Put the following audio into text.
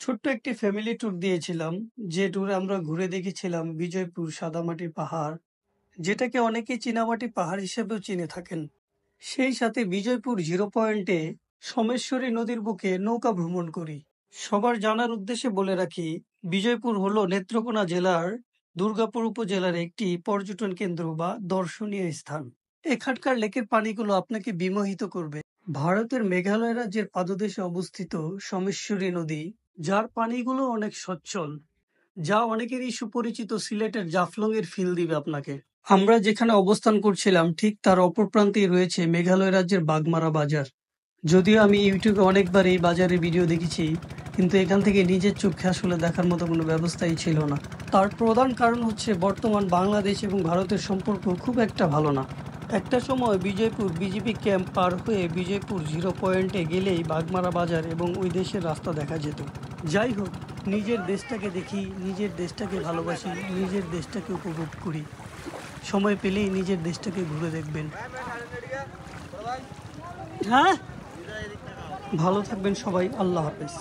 ছোট্ট একটি family tour দিয়েছিলাম। যে ট্যুরে আমরা ঘুরে দেখেছিলাম বিজয়পুর সাদামাটি পাহাড়, যেটাকে অনেকেই চীনামাটি পাহাড় হিসেবেও চিনে থাকেন। সেই সাথে বিজয়পুর জিরো পয়েন্টে সোমেশ্বরী নদীর বুকে নৌকা ভ্রমণ করি। সবার জানার উদ্দেশ্যে বলে রাখি, বিজয়পুর হলো নেত্রকোনা জেলার দুর্গাপুর উপজেলার একটি পর্যটন কেন্দ্র বা দর্শনীয় স্থান। এখানকার লেকের পানিগুলো আপনাকে বিমোহিত করবে। ভারতের মেঘালয় রাজ্যের পাদদেশে অবস্থিত সোমেশ্বরী নদী, যার পানিগুলো অনেক সচ্ছল, যা অনেকেরই সুপরিচিত সিলেটের জাফলং এর ফিল দিবে আপনাকে। আমরা যেখানে অবস্থান করছিলাম ঠিক তার অপর প্রান্তেই রয়েছে মেঘালয় রাজ্যের বাগমারা বাজার। যদিও আমি ইউটিউবে অনেকবার এই বাজারের ভিডিও দেখেছি, কিন্তু এখান থেকে নিজের চোখে আসলে দেখার মতো কোনো ব্যবস্থাই ছিল না। তার প্রধান কারণ হচ্ছে বর্তমান বাংলাদেশ এবং ভারতের সম্পর্ক খুব একটা ভালো না। একটা সময় বিজয়পুর বিজিবি ক্যাম্প পার হয়ে বিজয়পুর জিরো পয়েন্টে গেলেই বাগমারা বাজার এবং ওই দেশের রাস্তা দেখা যেত। যাই হোক, নিজের দেশটাকে দেখি, নিজের দেশটাকে ভালোবাসি, নিজের দেশটাকে উপভোগ করি। সময় পেলেই নিজের দেশটাকে ঘুরে দেখবেন। হ্যাঁ, ভালো থাকবেন সবাই। আল্লাহ হাফেজ।